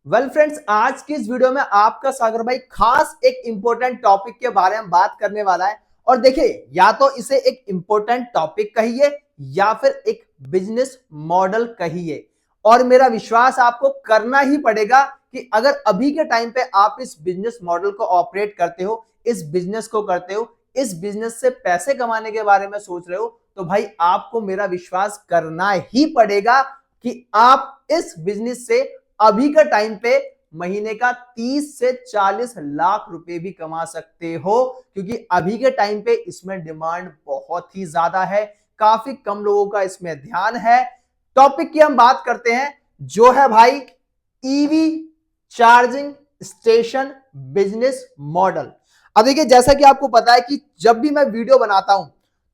Well friends, आज की इस वीडियो में आपका सागर भाई खास एक इंपॉर्टेंट टॉपिक के बारे में बात करने वाला है। और देखिए, या तो इसे एक इंपॉर्टेंट टॉपिक कहिए या फिर एक बिजनेस मॉडल कहिए। और मेरा विश्वास आपको करना ही पड़ेगा कि अगर अभी के टाइम पे आप इस बिजनेस मॉडल को ऑपरेट करते हो, इस बिजनेस को करते हो, इस बिजनेस से पैसे कमाने के बारे में सोच रहे हो, तो भाई आपको मेरा विश्वास करना ही पड़ेगा कि आप इस बिजनेस से अभी का टाइम पे महीने का 30 से 40 लाख रुपए भी कमा सकते हो, क्योंकि अभी के टाइम पे इसमें डिमांड बहुत ही ज्यादा है। काफी कम लोगों का इसमें ध्यान है। टॉपिक की हम बात करते हैं, जो है भाई EV charging station business model. अब देखिए, जैसा कि आपको पता है कि जब भी मैं वीडियो बनाता हूं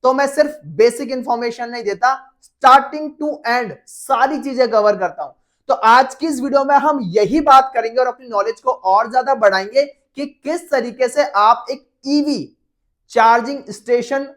तो मैं सिर्फ बेसिक इंफॉर्मेशन नहीं देता, स्टार्टिंग टू एंड सारी चीजें कवर करता हूं। तो आज की इस वीडियो में हम यही बात करेंगे और अपनी नॉलेज को और ज्यादा बढ़ाएंगे कि किस तरीके से आप एक ईवी चार्जिंग स्टेशन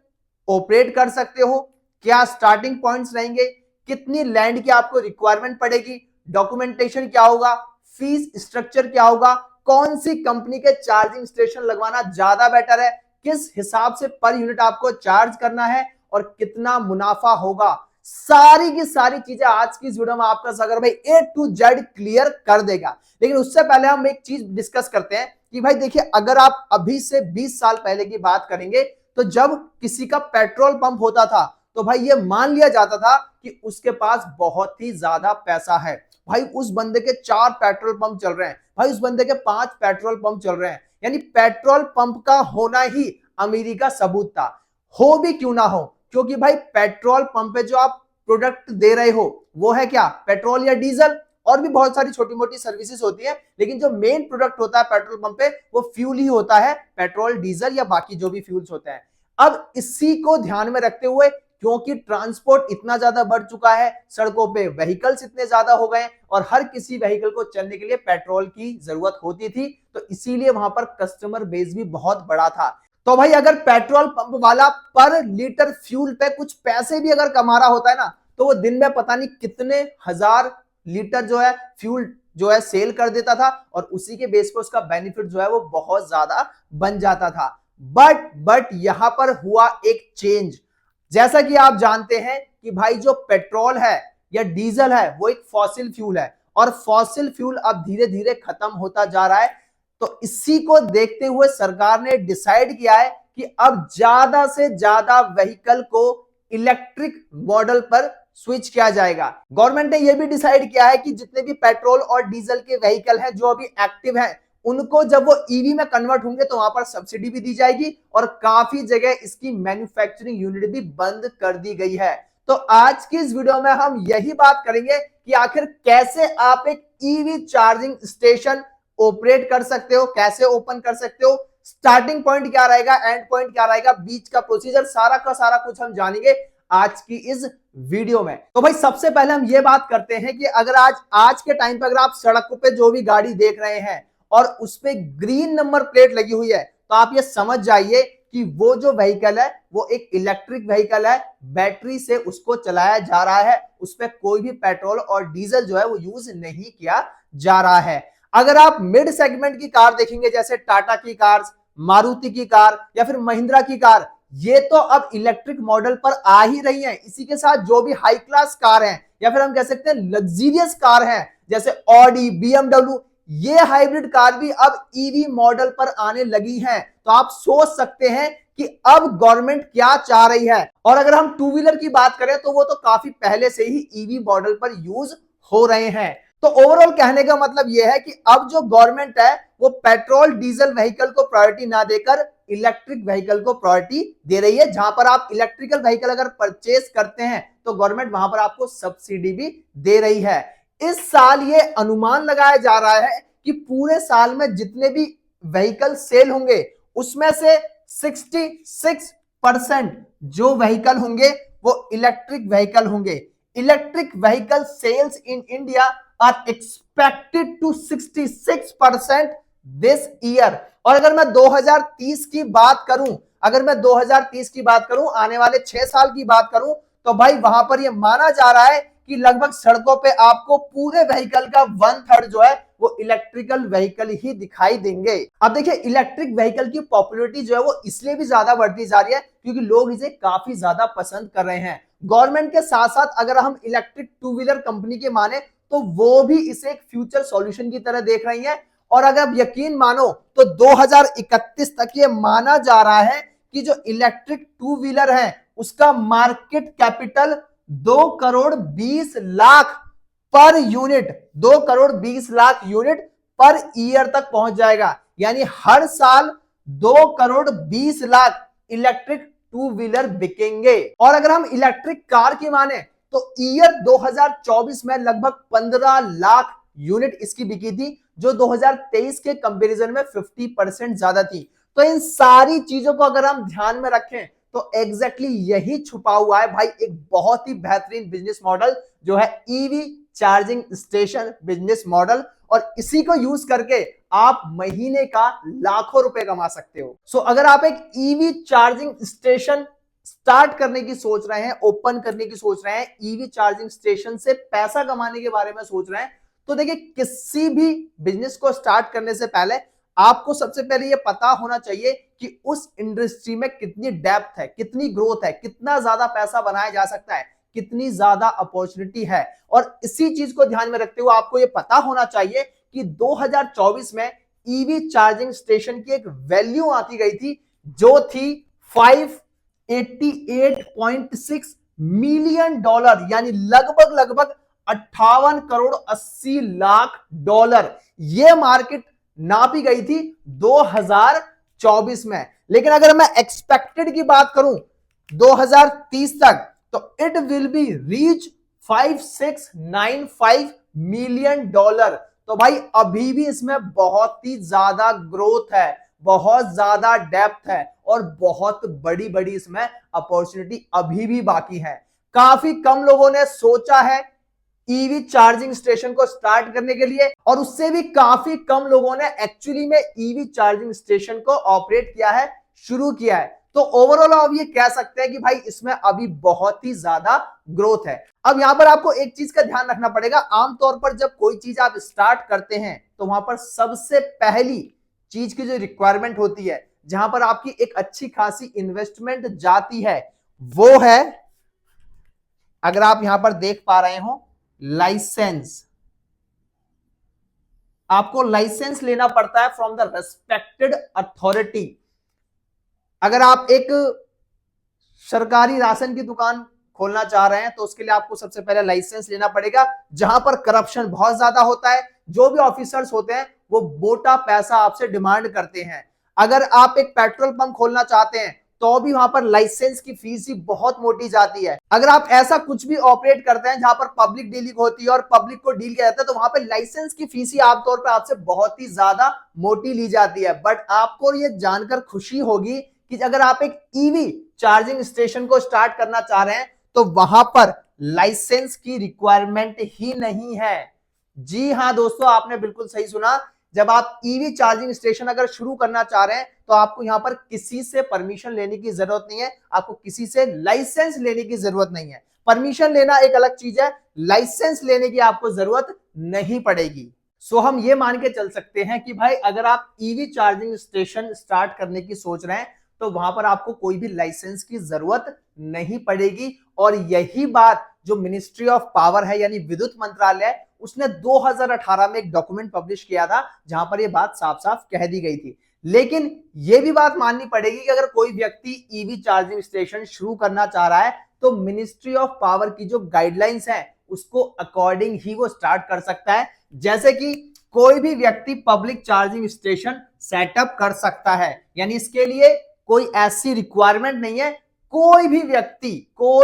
ऑपरेट कर सकते हो, क्या स्टार्टिंग पॉइंट्स रहेंगे, कितनी लैंड की आपको रिक्वायरमेंट पड़ेगी, डॉक्यूमेंटेशन क्या होगा, फीस स्ट्रक्चर क्या होगा, कौन सी कंपनी के चार्जिंग स्टेशन लगवाना ज्यादा बेटर है, किस हिसाब से पर यूनिट आपको चार्ज करना है और कितना मुनाफा होगा। सारी की सारी चीजें आज की इस वीडियो में आपका सागर भाई A to Z क्लियर कर देगा। लेकिन उससे पहले हम एक चीज डिस्कस करते हैं कि भाई देखिए, अगर आप अभी से 20 साल पहले की बात करेंगे तो जब किसी का पेट्रोल पंप होता था तो भाई ये मान लिया जाता था कि उसके पास बहुत ही ज्यादा पैसा है। भाई उस बंदे के 4 पेट्रोल पंप चल रहे हैं, भाई उस बंदे के 5 पेट्रोल पंप चल रहे हैं, यानी पेट्रोल पंप का होना ही अमीरी का सबूत था। हो भी क्यों ना हो, क्योंकि भाई पेट्रोल पंप पे जो आप प्रोडक्ट दे रहे हो वो है क्या, पेट्रोल या डीजल। और भी बहुत सारी छोटी मोटी सर्विसेज होती है, लेकिन जो मेन प्रोडक्ट होता है पेट्रोल पंप पे वो फ्यूल ही होता है, पेट्रोल डीजल या बाकी जो भी फ्यूल्स होते हैं। अब इसी को ध्यान में रखते हुए, क्योंकि ट्रांसपोर्ट इतना ज्यादा बढ़ चुका है, सड़कों पे व्हीकल्स इतने ज्यादा हो गए और हर किसी व्हीकल को चलने के लिए पेट्रोल की जरूरत होती थी, तो इसीलिए वहां पर कस्टमर बेस भी बहुत बड़ा था। तो भाई अगर पेट्रोल पंप वाला पर लीटर फ्यूल पे कुछ पैसे भी अगर कमा रहा होता है ना, तो वो दिन में पता नहीं कितने हजार लीटर जो है फ्यूल जो है सेल कर देता था और उसी के बेस पर उसका बेनिफिट जो है वो बहुत ज्यादा बन जाता था। बट यहां पर हुआ एक चेंज। जैसा कि आप जानते हैं कि भाई जो पेट्रोल है या डीजल है वो एक फॉसिल फ्यूल है और फॉसिल फ्यूल अब धीरे धीरे खत्म होता जा रहा है। तो इसी को देखते हुए सरकार ने डिसाइड किया है कि अब ज्यादा से ज्यादा व्हीकल को इलेक्ट्रिक मॉडल पर स्विच किया जाएगा। गवर्नमेंट ने यह भी डिसाइड किया है कि जितने भी पेट्रोल और डीजल के व्हीकल हैं जो अभी एक्टिव हैं, उनको जब वो ईवी में कन्वर्ट होंगे तो वहां पर सब्सिडी भी दी जाएगी और काफी जगह इसकी मैन्युफैक्चरिंग यूनिट भी बंद कर दी गई है। तो आज की इस वीडियो में हम यही बात करेंगे कि आखिर कैसे आप एक ईवी चार्जिंग स्टेशन ऑपरेट कर सकते हो, कैसे ओपन कर सकते हो, स्टार्टिंग पॉइंट क्या रहेगा, एंड पॉइंट क्या रहेगा, बीच का प्रोसीजर, सारा का सारा कुछ हम जानेंगे आज की इस वीडियो में। तो भाई सबसे पहले हम ये बात करते हैं कि अगर आज के टाइम पे अगर आप सड़क पे जो भी गाड़ी देख रहे हैं और उस पे ग्रीन नंबर प्लेट लगी हुई है, तो आप ये समझ जाइए कि वो जो व्हीकल है वो एक इलेक्ट्रिक व्हीकल है, बैटरी से उसको चलाया जा रहा है, उस पर कोई भी पेट्रोल और डीजल जो है वो यूज नहीं किया जा रहा है। अगर आप मिड सेगमेंट की कार देखेंगे, जैसे टाटा की कार, मारुति की कार या फिर महिंद्रा की कार, ये तो अब इलेक्ट्रिक मॉडल पर आ ही रही हैं। इसी के साथ जो भी हाई क्लास कार हैं या फिर हम कह सकते हैं लग्जरियस कार हैं, जैसे ऑडी, बीएमडब्ल्यू, ये हाइब्रिड कार भी अब ईवी मॉडल पर आने लगी हैं। तो आप सोच सकते हैं कि अब गवर्नमेंट क्या चाह रही है। और अगर हम टू व्हीलर की बात करें तो वो तो काफी पहले से ही ईवी मॉडल पर यूज हो रहे हैं। तो ओवरऑल कहने का मतलब यह है कि अब जो गवर्नमेंट है वो पेट्रोल डीजल व्हीकल को प्रायोरिटी ना देकर इलेक्ट्रिक व्हीकल को प्रायोरिटी दे रही है। जहां पर आप इलेक्ट्रिकल व्हीकल अगर परचेस करते हैं तो गवर्नमेंट वहां पर आपको सब्सिडी भी दे रही है। इस साल ये अनुमान लगाया जा रहा है कि पूरे साल में जितने भी व्हीकल सेल होंगे उसमें से 66% जो व्हीकल होंगे वो इलेक्ट्रिक व्हीकल होंगे। Electric vehicle sales in India are expected to 66% this year. और अगर मैं 2030 की बात करूं, आने वाले 6 साल की बात करूं, तो भाई वहां पर यह माना जा रहा है कि लगभग सड़कों पे आपको पूरे व्हीकल का 1/3 जो है वो इलेक्ट्रिकल व्हीकल ही दिखाई देंगे। अब देखिए इलेक्ट्रिक व्हीकल की पॉपुलैरिटी जो है वो इसलिए भी ज्यादा बढ़ती जा रही है क्योंकि लोग इसे काफी ज्यादा पसंद कर रहे हैं। गवर्नमेंट के साथ साथ अगर हम इलेक्ट्रिक टू व्हीलर कंपनी के माने तो वो भी इसे एक फ्यूचर सॉल्यूशन की तरह देख रही है। और अगर आप यकीन मानो तो 2031 तक ये माना जा रहा है कि जो इलेक्ट्रिक टू व्हीलर है उसका मार्केट कैपिटल 2 करोड़ 20 लाख पर unit, 2 crore 20 lakh unit per year तक पहुंच जाएगा। यानी हर साल 2 crore 20 lakh electric two wheeler बिकेंगे। और अगर हम इलेक्ट्रिक कार की माने तो ईयर 2024 में लगभग 15 लाख यूनिट इसकी बिकी थी, जो 2023 के कंपैरिजन में 50% ज्यादा थी। तो इन सारी चीजों को अगर हम ध्यान में रखें तो एग्जैक्टली यही छुपा हुआ है भाई एक बहुत ही बेहतरीन बिजनेस मॉडल जो है EV charging station business model. और इसी को यूज करके आप महीने का लाखों रुपए कमा सकते हो। सो अगर आप एक ईवी चार्जिंग स्टेशन स्टार्ट करने की सोच रहे हैं, ओपन करने की सोच रहे हैं, ईवी चार्जिंग स्टेशन से पैसा कमाने के बारे में सोच रहे हैं, तो देखिए किसी भी बिजनेस को स्टार्ट करने से पहले आपको सबसे पहले यह पता होना चाहिए कि उस इंडस्ट्री में कितनी डेप्थ है, कितनी ग्रोथ है, कितना ज्यादा पैसा बनाया जा सकता है, कितनी ज्यादा अपॉर्चुनिटी है। और इसी चीज को ध्यान में रखते हुए आपको यह पता होना चाहिए कि 2024 में ईवी चार्जिंग स्टेशन की एक वैल्यू आती गई थी जो थी 588.6 मिलियन डॉलर, यानी लगभग 58 करोड़ 80 लाख डॉलर। यह मार्केट नापी गई थी 2024 में। लेकिन अगर मैं एक्सपेक्टेड की बात करूं 2030 तक तो it will be reach 5695 million dollar. तो भाई अभी भी इसमें बहुत ही ज्यादा ग्रोथ है, बहुत ज्यादा डेप्थ है और बहुत बड़ी बड़ी इसमें अपॉर्चुनिटी अभी भी बाकी है। काफी कम लोगों ने सोचा है ईवी चार्जिंग स्टेशन को स्टार्ट करने के लिए और उससे भी काफी कम लोगों ने एक्चुअली में ईवी चार्जिंग स्टेशन को ऑपरेट किया है, शुरू किया है। तो ओवरऑल आप ये कह सकते हैं कि भाई इसमें अभी बहुत ही ज्यादा ग्रोथ है। अब यहां पर आपको एक चीज का ध्यान रखना पड़ेगा, आमतौर पर जब कोई चीज आप स्टार्ट करते हैं तो वहां पर सबसे पहली चीज की जो रिक्वायरमेंट होती है, जहां पर आपकी एक अच्छी खासी इन्वेस्टमेंट जाती है, वो है, अगर आप यहां पर देख पा रहे हो, लाइसेंस। आपको लाइसेंस लेना पड़ता है फ्रॉम द रेस्पेक्टेड अथॉरिटी। अगर आप एक सरकारी राशन की दुकान खोलना चाह रहे हैं तो उसके लिए आपको सबसे पहले लाइसेंस लेना पड़ेगा, जहां पर करप्शन बहुत ज्यादा होता है। जो भी ऑफिसर्स होते हैं वो मोटा पैसा आपसे डिमांड करते हैं। अगर आप एक पेट्रोल पंप खोलना चाहते हैं तो भी वहां पर लाइसेंस की फीस ही बहुत मोटी जाती है। अगर आप ऐसा कुछ भी ऑपरेट करते हैं जहां पर पब्लिक डीलिंग होती है और पब्लिक को डील किया जाता है तो वहां पर लाइसेंस की फीस ही आमतौर पर आपसे बहुत ही ज्यादा मोटी ली जाती है। बट आपको ये जानकर खुशी होगी कि अगर आप एक ईवी चार्जिंग स्टेशन को स्टार्ट करना चाह रहे हैं तो वहां पर लाइसेंस की रिक्वायरमेंट ही नहीं है। जी हां दोस्तों, आपने बिल्कुल सही सुना। जब आप ईवी चार्जिंग स्टेशन अगर शुरू करना चाह रहे हैं तो आपको यहां पर किसी से परमिशन लेने की जरूरत नहीं है, आपको किसी से लाइसेंस लेने की जरूरत नहीं है। परमिशन लेना एक अलग चीज है, लाइसेंस लेने की आपको जरूरत नहीं पड़ेगी। सो हम ये मान के चल सकते हैं कि भाई अगर आप ईवी चार्जिंग स्टेशन स्टार्ट करने की सोच रहे हैं तो वहां पर आपको कोई भी लाइसेंस की जरूरत नहीं पड़ेगी। और यही बात जो मिनिस्ट्री ऑफ पावर है यानी विद्युत मंत्रालय, उसने 2018 में एक डॉक्यूमेंट पब्लिश किया था जहां पर यह बात साफ साफ कह दी गई थी। लेकिन यह भी बात माननी पड़ेगी कि अगर कोई व्यक्ति ईवी चार्जिंग स्टेशन शुरू करना चाह रहा है तो मिनिस्ट्री ऑफ पावर की जो गाइडलाइंस है उसको अकॉर्डिंग ही वो स्टार्ट कर सकता है। जैसे कि कोई भी व्यक्ति पब्लिक चार्जिंग स्टेशन सेटअप कर सकता है, यानी इसके लिए कोई ऐसी रिक्वायरमेंट नहीं है। कोई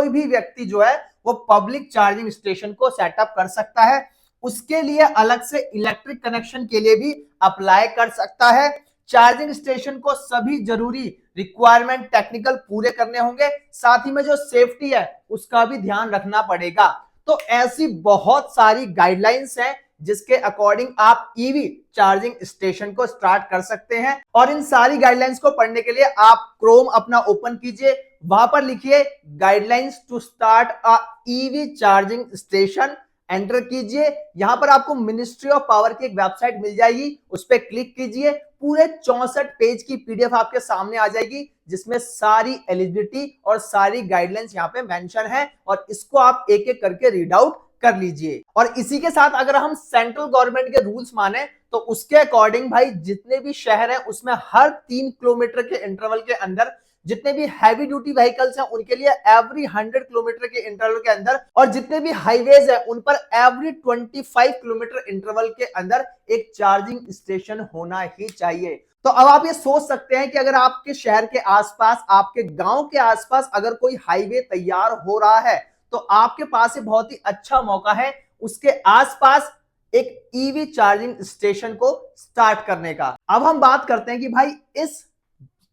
भी व्यक्ति जो है वो पब्लिक चार्जिंग स्टेशन को सेटअप कर सकता है। उसके लिए अलग से इलेक्ट्रिक कनेक्शन के लिए भी अप्लाई कर सकता है। चार्जिंग स्टेशन को सभी जरूरी रिक्वायरमेंट टेक्निकल पूरे करने होंगे, साथ ही में जो सेफ्टी है उसका भी ध्यान रखना पड़ेगा। तो ऐसी बहुत सारी गाइडलाइंस हैं जिसके अकॉर्डिंग आप ईवी चार्जिंग स्टेशन को स्टार्ट कर सकते हैं। और इन सारी गाइडलाइंस को पढ़ने के लिए आप क्रोम अपना ओपन कीजिए, वहां पर लिखिए guidelines to start a EV charging station, enter कीजिए। यहां पर आपको मिनिस्ट्री ऑफ पावर की एक वेबसाइट मिल जाएगी, उस पर क्लिक कीजिए। पूरे 64 पेज की पीडीएफ आपके सामने आ जाएगी, जिसमें सारी एलिजिबिलिटी और सारी गाइडलाइंस यहां पे मेंशन है, और इसको आप एक एक करके रीड आउट कर लीजिए। और इसी के साथ अगर हम सेंट्रल गवर्नमेंट के रूल्स माने तो उसके अकॉर्डिंग भाई जितने भी शहर हैं उसमें हर 3 किलोमीटर के इंटरवल के अंदर जितने भी हैवी ड्यूटी व्हीकल्स हैं उनके लिए एवरी 100 किलोमीटर के इंटरवल के अंदर, और जितने भी हाईवेज है उन पर एवरी 25 किलोमीटर इंटरवल के अंदर एक चार्जिंग स्टेशन होना ही चाहिए। तो अब आप ये सोच सकते हैं कि अगर आपके शहर के आसपास, आपके गांव के आसपास अगर कोई हाईवे तैयार हो रहा है तो आपके पास ये बहुत ही अच्छा मौका है उसके आसपास एक ईवी चार्जिंग स्टेशन को स्टार्ट करने का। अब हम बात करते हैं कि भाई इस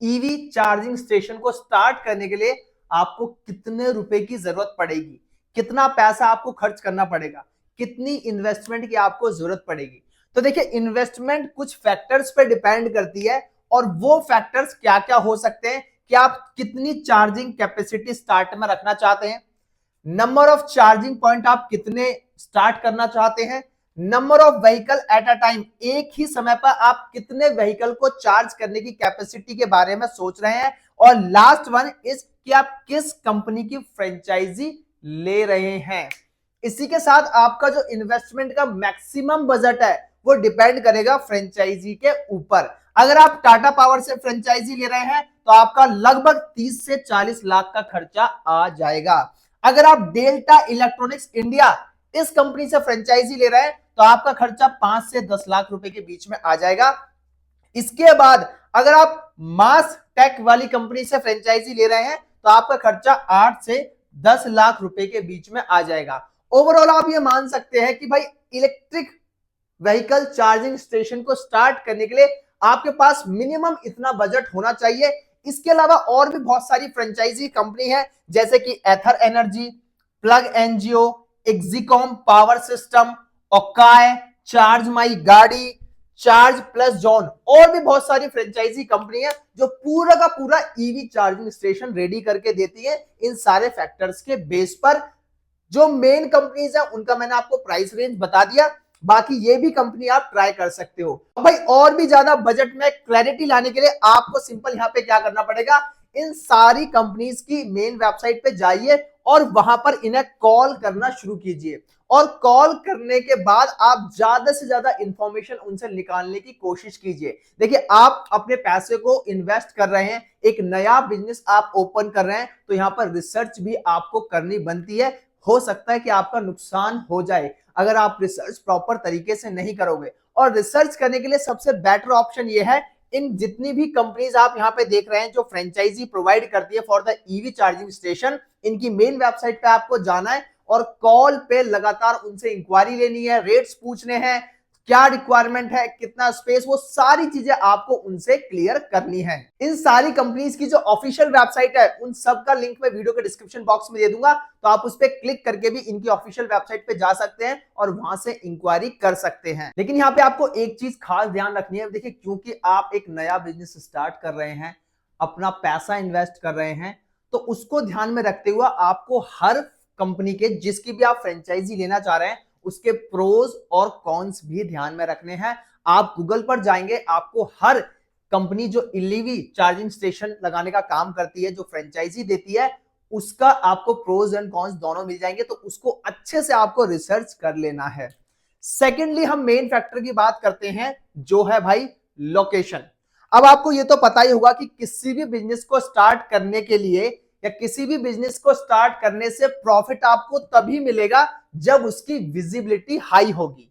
ईवी चार्जिंग स्टेशन को स्टार्ट करने के लिए आपको कितने रुपए की जरूरत पड़ेगी, कितना पैसा आपको खर्च करना पड़ेगा, कितनी इन्वेस्टमेंट की आपको जरूरत पड़ेगी। तो देखिए, इन्वेस्टमेंट कुछ फैक्टर्स पे डिपेंड करती है, और वो फैक्टर्स क्या क्या हो सकते हैं कि आप कितनी चार्जिंग कैपेसिटी स्टार्ट में रखना चाहते हैं, नंबर ऑफ चार्जिंग पॉइंट आप कितने स्टार्ट करना चाहते हैं, number of vehicle at a time, एक ही समय पर आप कितने व्हीकल को चार्ज करने की कैपेसिटी के बारे में सोच रहे हैं, और लास्ट वन इज कि आप किस कंपनी की फ्रेंचाइजी ले रहे हैं। इसी के साथ आपका जो इन्वेस्टमेंट का मैक्सिमम बजट है वो डिपेंड करेगा फ्रेंचाइजी के ऊपर। अगर आप टाटा पावर से फ्रेंचाइजी ले रहे हैं तो आपका लगभग 30 से 40 लाख का खर्चा आ जाएगा। अगर आप डेल्टा इलेक्ट्रॉनिक्स इंडिया इस कंपनी से फ्रेंचाइजी ले रहे हैं तो आपका खर्चा 5 से 10 लाख रुपए के बीच में आ जाएगा। इसके बाद अगर आप मास टेक वाली कंपनी से फ्रेंचाइजी ले रहे हैं तो आपका खर्चा 8 से 10 लाख रुपए के बीच में आ जाएगा। ओवरऑल आप ये मान सकते हैं कि भाई इलेक्ट्रिक व्हीकल चार्जिंग स्टेशन को स्टार्ट करने के लिए आपके पास मिनिमम इतना बजट होना चाहिए। इसके अलावा और भी बहुत सारी फ्रेंचाइजी कंपनी है, जैसे कि Ather Energy, plug NGO, Exicom power system, okay, charge my Gaadi, charge plus zone, और भी बहुत सारी फ्रेंचाइजी कंपनी है जो पूरा का पूरा ईवी चार्जिंग स्टेशन रेडी करके देती है। इन सारे फैक्टर्स के बेस पर जो मेन कंपनीज है उनका मैंने आपको प्राइस रेंज बता दिया, बाकी ये भी कंपनी आप ट्राई कर सकते हो। भाई और भी ज्यादा बजट में क्लैरिटी लाने के लिए आपको सिंपल यहाँ पे क्या करना पड़ेगा, इन सारी कंपनीज की मेन वेबसाइट पे जाइए और वहां पर इन्हें कॉल करना शुरू कीजिए, और कॉल करने के बाद आप ज्यादा से ज्यादा इंफॉर्मेशन उनसे निकालने की कोशिश कीजिए। देखिए, आप अपने पैसे को इन्वेस्ट कर रहे हैं, एक नया बिजनेस आप ओपन कर रहे हैं, तो यहाँ पर रिसर्च भी आपको करनी बनती है। हो सकता है कि आपका नुकसान हो जाए अगर आप रिसर्च प्रॉपर तरीके से नहीं करोगे। और रिसर्च करने के लिए सबसे बेटर ऑप्शन ये है, इन जितनी भी कंपनीज आप यहाँ पे देख रहे हैं जो फ्रेंचाइजी प्रोवाइड करती है for the EV charging station, इनकी मेन वेबसाइट पे आपको जाना है और कॉल पे लगातार उनसे इंक्वायरी लेनी है, रेट्स पूछने हैं, क्या रिक्वायरमेंट है, कितना स्पेस, वो सारी चीजें आपको उनसे क्लियर करनी है। इन सारी कंपनीज की जो ऑफिशियल वेबसाइट है उन सब का लिंक मैं वीडियो के डिस्क्रिप्शन बॉक्स में दे दूंगा, तो आप उस पर क्लिक करके भी इनकी ऑफिशियल वेबसाइट पे जा सकते हैं और वहां से इंक्वायरी कर सकते हैं। लेकिन यहाँ पे आपको एक चीज खास ध्यान रखनी है, देखिए क्योंकि आप एक नया बिजनेस स्टार्ट कर रहे हैं, अपना पैसा इन्वेस्ट कर रहे हैं, तो उसको ध्यान में रखते हुए आपको हर कंपनी के जिसकी भी आप फ्रेंचाइजी लेना चाह रहे हैं उसके प्रोज और कॉन्स भी ध्यान में रखने हैं। आप गूगल पर जाएंगे, आपको हर कंपनी जो ईवी चार्जिंग स्टेशन लगाने का काम करती है, जो फ्रेंचाइजी देती है, उसका आपको प्रोज एंड कॉन्स दोनों मिल जाएंगे, तो उसको अच्छे से आपको रिसर्च कर लेना है। सेकेंडली हम मेन फैक्टर की बात करते हैं जो है भाई लोकेशन। अब आपको ये तो पता ही होगा कि किसी भी बिजनेस को स्टार्ट करने के लिए या किसी भी बिजनेस को स्टार्ट करने से प्रॉफिट आपको तभी मिलेगा जब उसकी विजिबिलिटी हाई होगी।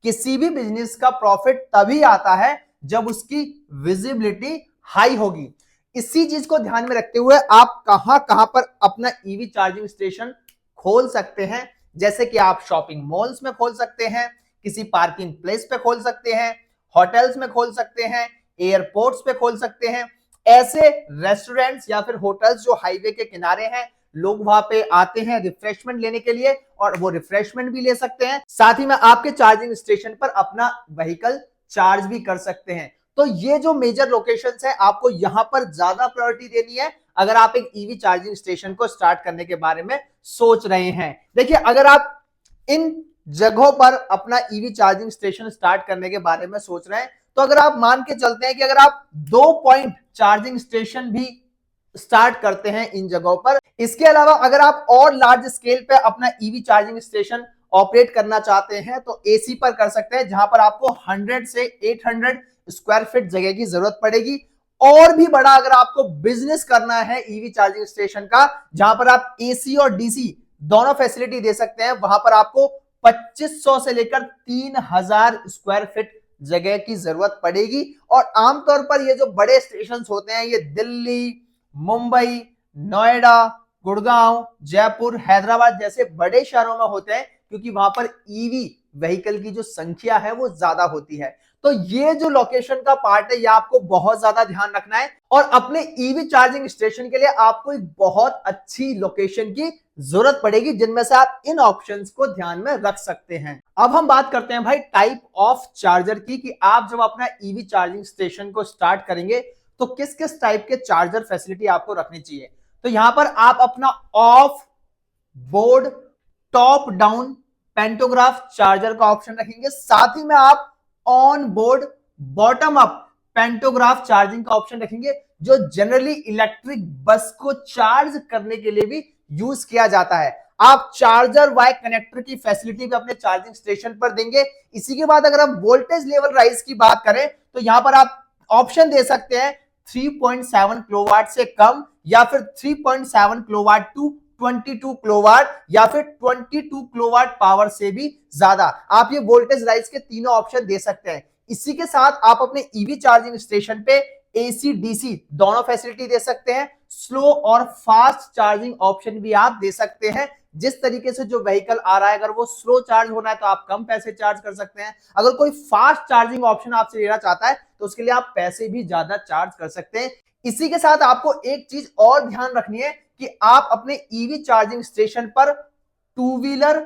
किसी भी बिजनेस का प्रॉफिट तभी आता है जब उसकी विजिबिलिटी हाई होगी। इसी चीज को ध्यान में रखते हुए आप कहां पर अपना ईवी चार्जिंग स्टेशन खोल सकते हैं, जैसे कि आप शॉपिंग मॉल्स में खोल सकते हैं, किसी पार्किंग प्लेस पे खोल सकते हैं, होटल्स में खोल सकते हैं, एयरपोर्ट्स पे खोल सकते हैं। ऐसे रेस्टोरेंट्स या फिर होटल्स जो हाईवे के किनारे हैं, लोग वहां पे आते हैं रिफ्रेशमेंट लेने के लिए और वो रिफ्रेशमेंट भी ले सकते हैं, साथ ही में आपके चार्जिंग स्टेशन पर अपना व्हीकल चार्ज भी कर सकते हैं। तो ये जो मेजर लोकेशंस है आपको यहां पर ज्यादा प्रायोरिटी देनी है अगर आप एक ईवी चार्जिंग स्टेशन को स्टार्ट करने के बारे में सोच रहे हैं। देखिए, अगर आप इन जगहों पर अपना ईवी चार्जिंग स्टेशन स्टार्ट करने के बारे में सोच रहे हैं, तो अगर आप मान के चलते हैं कि अगर आप 2 पॉइंट चार्जिंग स्टेशन भी स्टार्ट करते हैं इन जगहों पर, इसके अलावा अगर आप और लार्ज स्केल पे अपना ईवी चार्जिंग स्टेशन ऑपरेट करना चाहते हैं तो एसी पर कर सकते हैं, जहां पर आपको 100 से 800 स्क्वायर फीट जगह की जरूरत पड़ेगी। और भी बड़ा अगर आपको बिजनेस करना है ईवी चार्जिंग स्टेशन का, जहां पर आप एसी और डीसी दोनों फैसिलिटी दे सकते हैं, वहां पर आपको 2500 से लेकर 3000 स्क्वायर फीट जगह की जरूरत पड़ेगी। और आमतौर पर ये जो बड़े स्टेशन होते हैं ये दिल्ली, मुंबई, नोएडा, गुड़गांव, जयपुर, हैदराबाद जैसे बड़े शहरों में होते हैं, क्योंकि वहां पर ईवी व्हीकल की जो संख्या है वो ज्यादा होती है। तो ये जो लोकेशन का पार्ट है ये आपको बहुत ज्यादा ध्यान रखना है और अपने ईवी चार्जिंग स्टेशन के लिए आपको एक बहुत अच्छी लोकेशन की जरूरत पड़ेगी, जिनमें से आप इन ऑप्शंस को ध्यान में रख सकते हैं। अब हम बात करते हैं भाई टाइप ऑफ चार्जर की, कि आप जब अपना ईवी चार्जिंग स्टेशन को स्टार्ट करेंगे तो किस किस टाइप के चार्जर फैसिलिटी आपको रखनी चाहिए। तो यहां पर आप अपना of board top down pantograph charger का ऑप्शन रखेंगे, साथ ही में आप on board bottom up pantograph charging का ऑप्शन रखेंगे, जो जनरली इलेक्ट्रिक बस को चार्ज करने के लिए भी यूज किया जाता है। आप चार्जर वाई कनेक्टर की फैसिलिटी भी अपने चार्जिंग स्टेशन पर देंगे। इसी के बाद अगर आप वोल्टेज लेवल राइज की बात करें तो यहां पर आप ऑप्शन दे सकते हैं 3.7 किलोवाट से कम, या फिर 3.7 किलोवाट टू 22 किलोवाट, या फिर 22 किलोवाट पावर से भी ज्यादा। आप ये वोल्टेज राइज के तीनों ऑप्शन दे सकते हैं। इसी के साथ आप अपने ईवी चार्जिंग स्टेशन पे एसी डीसी दोनों फैसिलिटी दे सकते हैं। स्लो और फास्ट चार्जिंग ऑप्शन भी आप दे सकते हैं। जिस तरीके से जो व्हीकल आ रहा है, अगर वो स्लो चार्ज होना है तो आप कम पैसे चार्ज कर सकते हैं। अगर कोई फास्ट चार्जिंग ऑप्शन आपसे लेना चाहता है तो उसके लिए आप पैसे भी ज्यादा चार्ज कर सकते हैं। इसी के साथ आपको एक चीज और ध्यान रखनी है कि आप अपने ईवी चार्जिंग स्टेशन पर 2 व्हीलर,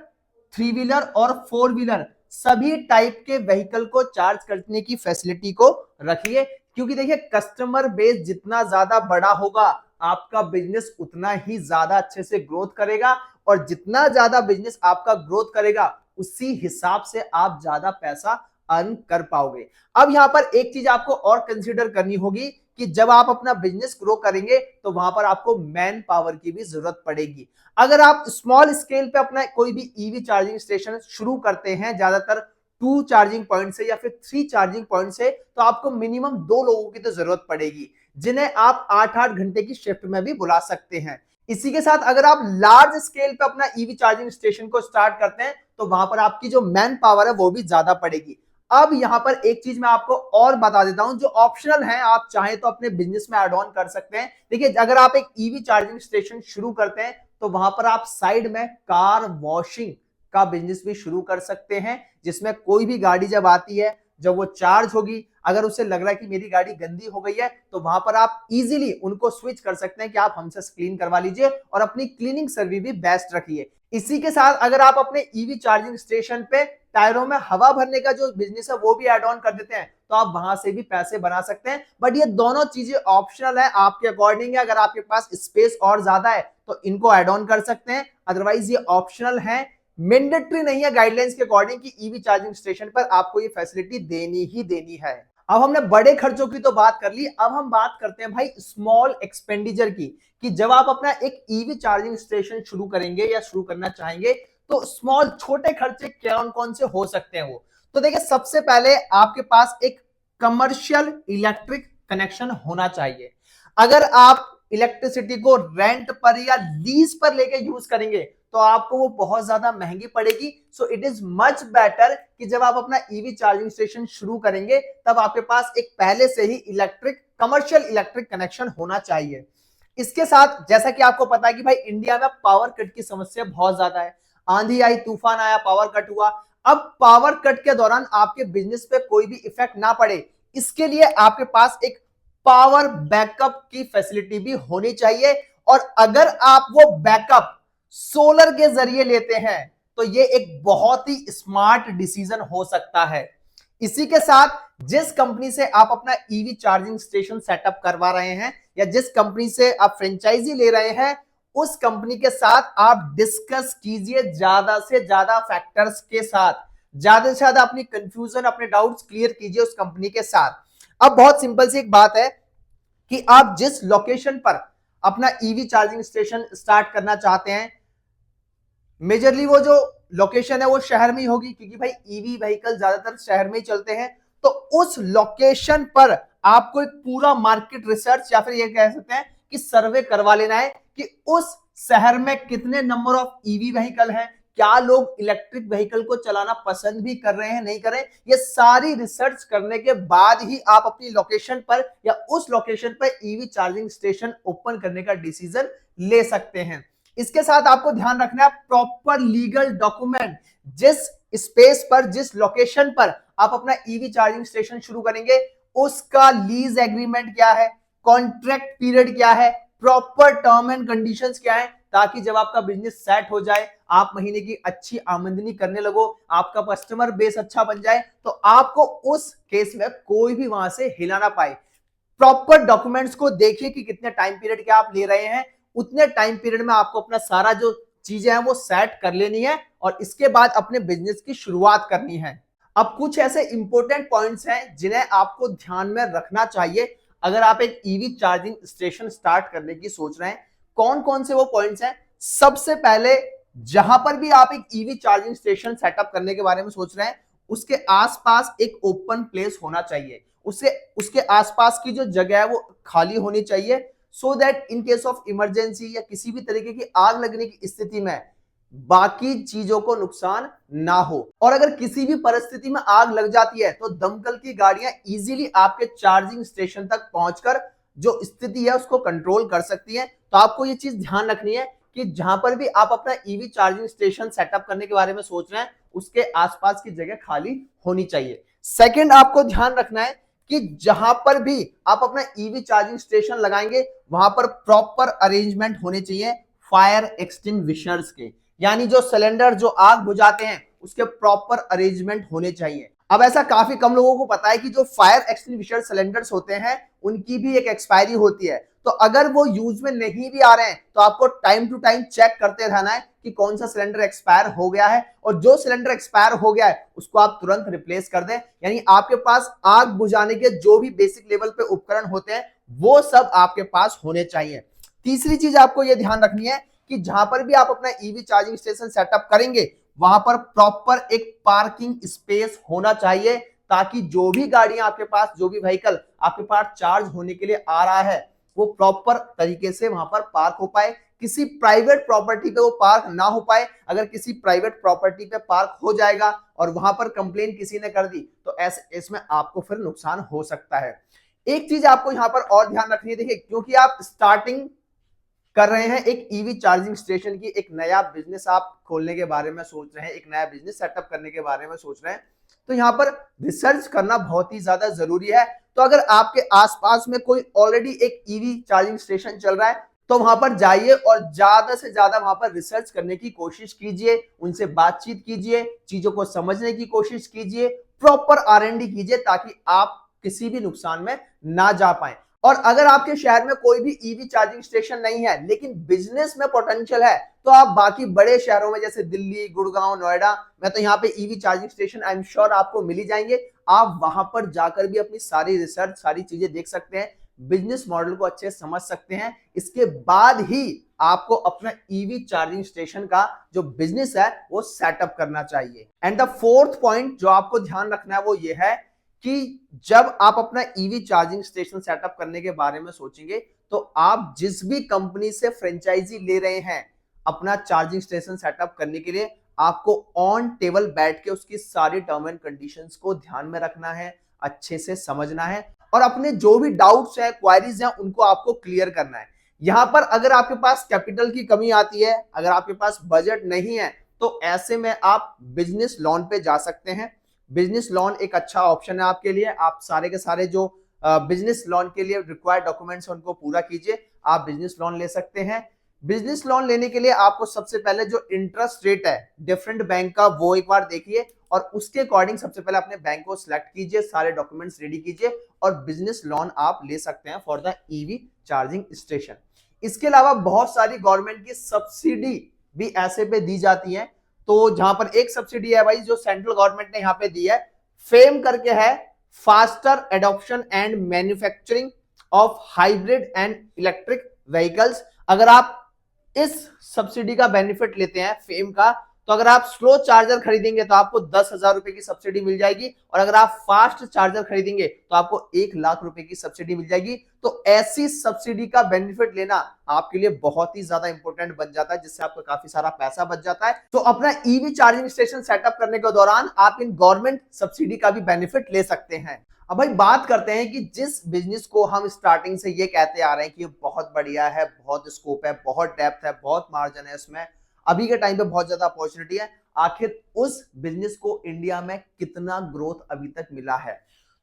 3 व्हीलर और 4 व्हीलर सभी टाइप के व्हीकल को चार्ज करने की फैसिलिटी को रखिए, क्योंकि देखिए कस्टमर बेस जितना ज्यादा बड़ा होगा आपका बिजनेस उतना ही ज्यादा अच्छे से ग्रोथ करेगा, और जितना ज्यादा बिजनेस आपका ग्रोथ करेगा उसी हिसाब से आप ज्यादा पैसा अर्न कर पाओगे। अब यहां पर एक चीज आपको और कंसीडर करनी होगी कि जब आप अपना बिजनेस ग्रो करेंगे तो वहां पर आपको मैन पावर की भी जरूरत पड़ेगी। अगर आप स्मॉल स्केल पे अपना कोई भी ईवी चार्जिंग स्टेशन शुरू करते हैं, ज्यादातर 2 चार्जिंग पॉइंट से या फिर 3 चार्जिंग पॉइंट से, तो आपको मिनिमम 2 लोगों की तो जरूरत पड़ेगी, जिन्हें आप 8-8 घंटे की शिफ्ट में भी बुला सकते हैं। इसी के साथ अगर आप लार्ज स्केल पे अपना ईवी चार्जिंग स्टेशन को स्टार्ट करते हैं तो वहां पर आपकी जो मैन पावर है वो भी ज्यादा पड़ेगी। अब यहां पर एक चीज मैं आपको और बता देता हूं जो ऑप्शनल है, आप चाहें तो अपने बिजनेस में ऐड ऑन कर सकते हैं। देखिए, अगर आप एक ईवी चार्जिंग स्टेशन शुरू करते हैं तो वहां पर आप साइड में कार वॉशिंग का बिजनेस भी शुरू कर सकते हैं, जिसमें कोई भी गाड़ी जब आती है, जब वो चार्ज होगी, अगर उसे लग रहा है कि मेरी गाड़ी गंदी हो गई है तो वहां पर आप इजीली उनको स्विच कर सकते हैं कि आप हमसे क्लीन करवा लीजिए और अपनी क्लीनिंग सर्विस भी बेस्ट रखिए। इसी के साथ अगर आप अपने ईवी चार्जिंग स्टेशन पे टायरों में हवा भरने का जो बिजनेस है वो भी ऐड ऑन कर देते हैं तो आप वहां से भी पैसे बना सकते हैं। बट ये दोनों चीजें ऑप्शनल है, आपके अकॉर्डिंग है। अगर आपके पास स्पेस और ज्यादा है तो इनको ऐड ऑन कर सकते हैं, अदरवाइज ये ऑप्शनल है, मैंडेटरी नहीं है गाइडलाइंस के अकॉर्डिंग कि ईवी चार्जिंग स्टेशन पर आपको ये फैसिलिटी देनी ही देनी है। अब हमने बड़े खर्चों की तो बात कर ली, अब हम बात करते हैं भाई स्मॉल एक्सपेंडिचर की, कि जब आप अपना एक ईवी चार्जिंग स्टेशन शुरू करेंगे या शुरू करना चाहेंगे तो स्मॉल छोटे खर्चे कौन कौन से हो सकते हैं वो। तो देखिए, सबसे पहले आपके पास एक कमर्शियल इलेक्ट्रिक कनेक्शन होना चाहिए। अगर आप इलेक्ट्रिसिटी को रेंट पर या लीज पर लेके यूज करेंगे तो आपको वो बहुत ज्यादा महंगी पड़ेगी। So it is much better कि जब आप अपना ईवी चार्जिंग स्टेशन शुरू करेंगे तब आपके पास एक पहले से ही कमर्शियल इलेक्ट्रिक कनेक्शन होना चाहिए। इसके साथ जैसा कि आपको पता है कि भाई इंडिया में पावर कट की समस्या बहुत ज्यादा है, आंधी आई, तूफान आया, पावर कट हुआ। अब पावर कट के दौरान आपके बिजनेस पे कोई भी इफेक्ट ना पड़े, इसके लिए आपके पास एक पावर बैकअप की फैसिलिटी भी होनी चाहिए। और अगर आप वो बैकअप सोलर के जरिए लेते हैं तो ये एक बहुत ही स्मार्ट डिसीजन हो सकता है। इसी के साथ जिस कंपनी से आप अपना ईवी चार्जिंग स्टेशन सेटअप करवा रहे हैं या जिस कंपनी से आप फ्रेंचाइजी ले रहे हैं, उस कंपनी के साथ आप डिस्कस कीजिए ज्यादा से ज्यादा फैक्टर्स के साथ, ज्यादा से ज्यादा अपनी कंफ्यूजन, अपने डाउट्स क्लियर कीजिए उस कंपनी के साथ। अब बहुत सिंपल सी एक बात है कि आप जिस लोकेशन पर अपना ईवी चार्जिंग स्टेशन स्टार्ट करना चाहते हैं, मेजरली वो जो लोकेशन है वो शहर में ही होगी, क्योंकि भाई ईवी व्हीकल ज्यादातर शहर में ही चलते हैं। तो उस लोकेशन पर आपको एक पूरा मार्केट रिसर्च या फिर ये कह सकते हैं कि सर्वे करवा लेना है कि उस शहर में कितने नंबर ऑफ ईवी व्हीकल हैं, क्या लोग इलेक्ट्रिक व्हीकल को चलाना पसंद भी कर रहे हैं, नहीं कर रहे हैं। ये सारी रिसर्च करने के बाद ही आप अपनी लोकेशन पर या उस लोकेशन पर ईवी चार्जिंग स्टेशन ओपन करने का डिसीजन ले सकते हैं। इसके साथ आपको ध्यान रखना है प्रॉपर लीगल डॉक्यूमेंट, जिस स्पेस पर, जिस लोकेशन पर आप अपना ईवी चार्जिंग स्टेशन शुरू करेंगे उसका लीज एग्रीमेंट क्या है, कॉन्ट्रैक्ट पीरियड क्या है, प्रॉपर टर्म एंड कंडीशंस क्या है, ताकि जब आपका बिजनेस सेट हो जाए, आप महीने की अच्छी आमदनी करने लगो, आपका कस्टमर बेस अच्छा बन जाए, तो आपको उस केस में कोई भी वहां से हिला ना पाए। प्रॉपर डॉक्यूमेंट्स को देखिए कि कितने टाइम पीरियड के आप ले रहे हैं, उतने टाइम पीरियड में आपको अपना सारा जो चीजें हैं वो सेट कर लेनी है और इसके बाद अपने बिजनेस की शुरुआत करनी है। अब कुछ ऐसे इंपॉर्टेंट पॉइंट्स हैं जिन्हें आपको ध्यान में रखना चाहिए अगर आप एक ईवी चार्जिंग स्टेशन स्टार्ट करने की सोच रहे हैं। कौन कौन से वो पॉइंट्स हैं? सबसे पहले, जहां पर भी आप एक ईवी चार्जिंग स्टेशन सेटअप करने के बारे में सोच रहे हैं, उसके आसपास एक ओपन प्लेस होना चाहिए। उसके आसपास की जो जगह है वो खाली होनी चाहिए, so that in case of emergency या किसी भी तरीके की आग लगने की स्थिति में बाकी चीजों को नुकसान ना हो। और अगर किसी भी परिस्थिति में आग लग जाती है तो दमकल की गाड़ियां इजीली आपके चार्जिंग स्टेशन तक पहुंचकर जो स्थिति है उसको कंट्रोल कर सकती है। तो आपको ये चीज ध्यान रखनी है कि जहां पर भी आप अपना ईवी चार्जिंग स्टेशन सेटअप करने के बारे में सोच रहे हैं उसके आसपास की जगह खाली होनी चाहिए। सेकंड, आपको ध्यान रखना है कि जहां पर भी आप अपना ईवी चार्जिंग स्टेशन लगाएंगे वहां पर प्रॉपर अरेंजमेंट होने चाहिए फायर एक्सटिंग्विशर्स के, यानी जो सिलेंडर जो आग बुझाते हैं उसके प्रॉपर अरेंजमेंट होने चाहिए। अब ऐसा काफी कम लोगों को पता है कि जो फायर एक्सटिंग्विशर सिलेंडर्स होते हैं उनकी भी एक एक्सपायरी होती है। तो अगर वो यूज में नहीं भी आ रहे हैं तो आपको टाइम टू टाइम चेक करते रहना है कि कौन सा सिलेंडर एक्सपायर हो गया है, और जो सिलेंडर एक्सपायर हो गया है उसको आप तुरंत रिप्लेस कर दें। यानी आपके पास आग बुझाने के जो भी बेसिक लेवल पे उपकरण होते हैं वो सब आपके पास होने चाहिए। तीसरी चीज आपको यह ध्यान रखनी है कि जहां पर भी आप अपना ईवी चार्जिंग स्टेशन सेटअप करेंगे वहां पर प्रॉपर एक पार्किंग स्पेस होना चाहिए, ताकि जो भी गाड़ियां आपके पास, जो भी व्हीकल आपके पास चार्ज होने के लिए आ रहा है वो प्रॉपर तरीके से वहां पर पार्क हो पाए, किसी प्राइवेट प्रॉपर्टी पे वो पार्क ना हो पाए। अगर किसी प्राइवेट प्रॉपर्टी पे पार्क हो जाएगा और वहां पर कंप्लेन किसी ने कर दी तो ऐसे इसमें आपको फिर नुकसान हो सकता है। एक चीज आपको यहां पर और ध्यान रखनी है, देखिए क्योंकि आप स्टार्टिंग कर रहे हैं एक ईवी चार्जिंग स्टेशन की, एक नया बिजनेस आप खोलने के बारे में सोच रहे हैं, एक नया बिजनेस सेटअप करने के बारे में सोच रहे हैं, तो यहाँ पर रिसर्च करना बहुत ही ज्यादा जरूरी है। तो अगर आपके आसपास में कोई ऑलरेडी एक ईवी चार्जिंग स्टेशन चल रहा है तो वहां पर जाइए और ज्यादा से ज्यादा वहां पर रिसर्च करने की कोशिश कीजिए, उनसे बातचीत कीजिए, चीजों को समझने की कोशिश कीजिए, प्रॉपर R&D कीजिए ताकि आप किसी भी नुकसान में ना जा पाए। और अगर आपके शहर में कोई भी ईवी चार्जिंग स्टेशन नहीं है लेकिन बिजनेस में पोटेंशियल है तो आप बाकी बड़े शहरों में जैसे दिल्ली, गुड़गांव, नोएडा में तो यहाँ पे EV charging station I am sure आपको मिल ही जाएंगे। आप वहां पर जाकर भी अपनी सारी रिसर्च, सारी चीजें देख सकते हैं, बिजनेस मॉडल को अच्छे से समझ सकते हैं। इसके बाद ही आपको अपना ईवी चार्जिंग स्टेशन का जो बिजनेस है वो सेटअप करना चाहिए। एंड द फोर्थ पॉइंट जो आपको ध्यान रखना है वो ये है कि जब आप अपना ईवी चार्जिंग स्टेशन सेटअप करने के बारे में सोचेंगे तो आप जिस भी कंपनी से फ्रेंचाइजी ले रहे हैं अपना चार्जिंग स्टेशन सेटअप करने के लिए, आपको ऑन टेबल बैठ के उसकी सारी टर्म एंड कंडीशंस को ध्यान में रखना है, अच्छे से समझना है और अपने जो भी डाउट्स हैं, क्वायरीज हैं, उनको आपको क्लियर करना है। यहां पर अगर आपके पास कैपिटल की कमी आती है, अगर आपके पास बजट नहीं है, तो ऐसे में आप बिजनेस लोन पे जा सकते हैं। बिजनेस लोन एक अच्छा ऑप्शन है आपके लिए। आप सारे के सारे जो बिजनेस लोन के लिए रिक्वायर्ड डॉक्यूमेंट्स उनको पूरा कीजिए, आप बिजनेस लोन ले सकते हैं। बिजनेस लोन लेने के लिए आपको सबसे पहले जो इंटरेस्ट रेट है डिफरेंट बैंक का वो एक बार देखिए और उसके अकॉर्डिंग सबसे पहले अपने बैंक को सिलेक्ट कीजिए, सारे डॉक्यूमेंट्स रेडी कीजिए और बिजनेस लोन आप ले सकते हैं for the EV charging station. इसके अलावा बहुत सारी गवर्नमेंट की सब्सिडी भी ऐसे पे दी जाती है। तो जहां पर एक सब्सिडी है भाई जो सेंट्रल गवर्नमेंट ने यहाँ पे दी है, फेम करके है, faster adoption and manufacturing of hybrid and electric vehicles. अगर आप इस सब्सिडी का बेनिफिट लेते हैं फेम का, तो अगर आप स्लो चार्जर खरीदेंगे तो आपको 10,000 रुपए की सब्सिडी मिल जाएगी और अगर आप फास्ट चार्जर खरीदेंगे तो आपको 1,00,000 रुपए की सब्सिडी मिल जाएगी। तो ऐसी सब्सिडी का बेनिफिट लेना आपके लिए बहुत ही ज्यादा इंपॉर्टेंट बन जाता है, जिससे आपको काफी सारा पैसा बच जाता है। तो अपना ईवी चार्जिंग स्टेशन सेटअप करने के दौरान आप इन गवर्नमेंट सब्सिडी का भी बेनिफिट ले सकते हैं। अब भाई बात करते हैं कि जिस बिजनेस को हम स्टार्टिंग से ये कहते आ रहे हैं कि बहुत बढ़िया है, बहुत स्कोप है, बहुत डेप्थ है, बहुत मार्जिन है, इसमें अभी के टाइम पे बहुत ज्यादा अपॉर्चुनिटी है, आखिर उस बिजनेस को इंडिया में कितना ग्रोथ अभी तक मिला है।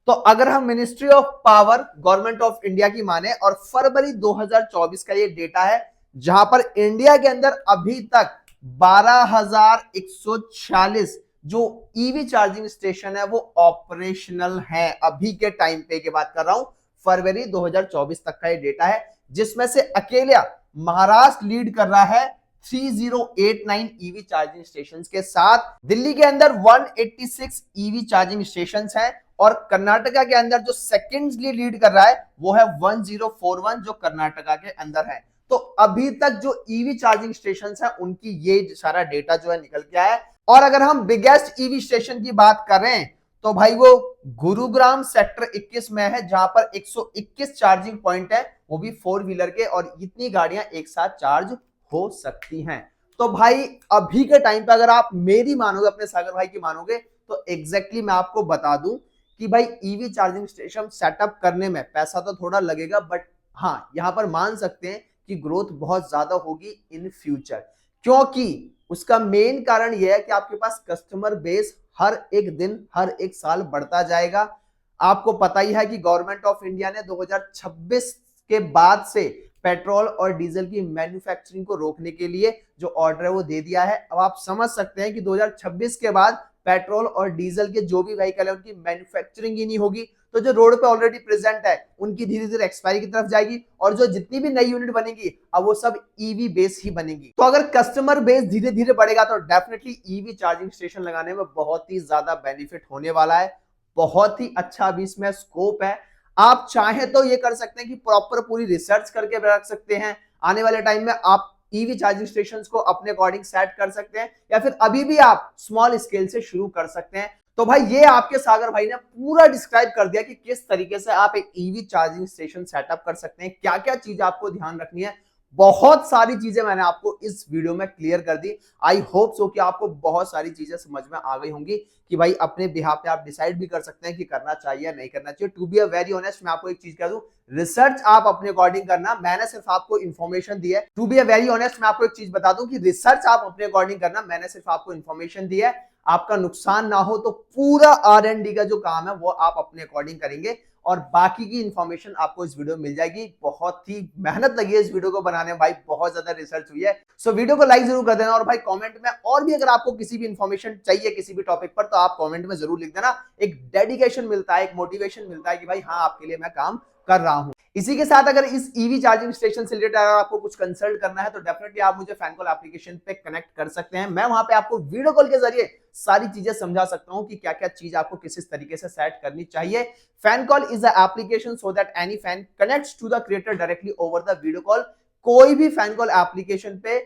तो अगर हम ministry of power government of India की माने और फरवरी 2024 का ये डेटा है, जहां पर इंडिया के अंदर अभी तक 12,146 जो ईवी चार्जिंग स्टेशन है वो ऑपरेशनल है। अभी के टाइम पे की बात कर रहा हूं, फरवरी 2024 तक का ये डेटा है, जिसमें से अकेला महाराष्ट्र लीड कर रहा है 3089 ईवी चार्जिंग स्टेशंस के साथ। दिल्ली के अंदर 186 ईवी चार्जिंग स्टेशंस हैं और कर्नाटका के अंदर जो सेकेंडली लीड कर रहा है वो है 1041 जो कर्नाटका के अंदर है। तो अभी तक जो ईवी चार्जिंग स्टेशंस हैं उनकी ये सारा डेटा जो है निकल के आया है। और अगर हम बिगेस्ट ईवी स्टेशन की बात करें तो भाई वो गुरुग्राम सेक्टर 21 में है, जहां पर 121 चार्जिंग पॉइंट है, वो भी 4 व्हीलर के, और इतनी गाड़ियां एक साथ चार्ज हो सकती हैं। तो भाई अभी के टाइम पे अगर आप मेरी मानोगे, अपने सागर भाई की मानोगे, तो एग्जैक्टली मैं आपको बता दूं कि भाई ईवी चार्जिंग स्टेशन सेटअप करने में पैसा तो थोड़ा लगेगा, बट हाँ यहां पर मान सकते हैं कि ग्रोथ बहुत ज्यादा होगी इन फ्यूचर, क्योंकि उसका मेन कारण यह है कि आपके पास कस्टमर बेस हर एक दिन हर एक साल बढ़ता जाएगा। आपको पता ही है कि गवर्नमेंट ऑफ इंडिया ने 2026 के बाद से पेट्रोल और डीजल की मैन्युफैक्चरिंग को रोकने के लिए जो ऑर्डर है वो दे दिया है। अब आप समझ सकते हैं कि 2026 के बाद पेट्रोल और डीजल के जो भी व्हीकल है उनकी मैन्युफैक्चरिंग ही नहीं होगी, तो जो रोड पे ऑलरेडी प्रेजेंट है उनकी धीरे धीरे एक्सपायरी की तरफ जाएगी और जो जितनी भी नई यूनिट बनेगी अब वो सब ईवी बेस ही बनेगी। तो अगर कस्टमर बेस धीरे धीरे बढ़ेगा तो डेफिनेटली ईवी चार्जिंग स्टेशन लगाने में बहुत ही ज्यादा बेनिफिट होने वाला है। बहुत ही अच्छा अभी इसमें स्कोप है। आप चाहें तो ये कर सकते हैं कि प्रॉपर पूरी रिसर्च करके रख सकते हैं, आने वाले टाइम में आप ईवी चार्जिंग स्टेशंस को अपने अकॉर्डिंग सेट कर सकते हैं, या फिर अभी भी आप स्मॉल स्केल से शुरू कर सकते हैं। तो भाई ये आपके सागर भाई ने पूरा डिस्क्राइब कर दिया कि किस तरीके से आप एक ईवी चार्जिंग स्टेशन सेटअप कर सकते हैं, क्या क्या चीज आपको ध्यान रखनी है। बहुत सारी चीजें मैंने आपको इस वीडियो में क्लियर कर दी। आई होप सो कि आपको बहुत सारी चीजें समझ में आ गई होंगी कि भाई अपने बिहाफ पे आप डिसाइड भी कर सकते हैं कि करना चाहिए या नहीं करना चाहिए। To be a very honest मैं आपको एक चीज कह दूं, रिसर्च आप अपने अकॉर्डिंग करना, मैंने सिर्फ आपको इन्फॉर्मेशन दी है। To be a very honest मैं आपको एक चीज बता दूं कि रिसर्च आप अपने अकॉर्डिंग करना, मैंने सिर्फ आपको इन्फॉर्मेशन दी है। आपका नुकसान ना हो तो पूरा R&D का जो काम है वो आप अपने अकॉर्डिंग करेंगे और बाकी की इंफॉर्मेशन आपको इस वीडियो में मिल जाएगी। बहुत ही मेहनत लगी है इस वीडियो को बनाने में भाई, बहुत ज्यादा रिसर्च हुई है। सो वीडियो को लाइक जरूर कर देना और भाई कमेंट में और भी अगर आपको किसी भी इंफॉर्मेशन चाहिए किसी भी टॉपिक पर तो आप कमेंट में जरूर लिख देना। एक डेडिकेशन मिलता है, एक मोटिवेशन मिलता है कि भाई हाँ आपके लिए मैं काम कर रहा हूं। इसी के साथ अगर इस ईवी चार्जिंग स्टेशन से रिलेटेड अगर आपको कुछ कंसल्ट करना है तो डेफिनेटली आप मुझे फैनकॉल एप्लीकेशन पे कनेक्ट कर सकते हैं। मैं वहां पे आपको वीडियो कॉल के जरिए सारी चीजें समझा सकता हूं कि क्या क्या चीज आपको किस तरीके से सेट करनी चाहिए। FanCall is a application so that any fan connects to the creator directly over the video call. कोई भी फैनकॉल एप्लीकेशन पे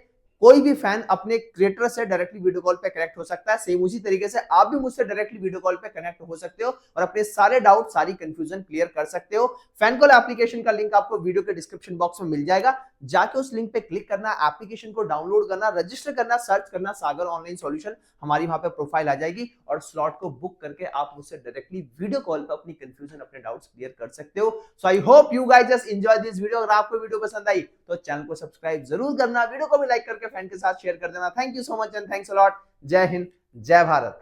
कोई भी फैन अपने क्रिएटर से डायरेक्टली वीडियो कॉल पे कनेक्ट हो सकता है। सेम उसी तरीके से आप भी मुझसे डायरेक्टली वीडियो कॉल पे कनेक्ट हो सकते हो और अपने सारे डाउट सारी कंफ्यूजन क्लियर कर सकते हो। फैनकॉल एप्लीकेशन का लिंक आपको वीडियो के डिस्क्रिप्शन बॉक्स में मिल जाएगा, जाके उस लिंक पे क्लिक करना, एप्लीकेशन को डाउनलोड करना, रजिस्टर करना, सर्च करना सागर ऑनलाइन सॉल्यूशन, हमारी वहां पे प्रोफाइल आ जाएगी और स्लॉट को बुक करके आप मुझसे डायरेक्टली वीडियो कॉल पे अपनी कंफ्यूजन अपने डाउट्स क्लियर कर सकते हो। So I hope you guys just enjoy this video. अगर आपको वीडियो पसंद आई तो चैनल को सब्सक्राइब जरूर करना, वीडियो को भी लाइक करके फ्रेंड के साथ शेयर कर देना। Thank you so much and thanks a lot. जय हिंद, जय भारत।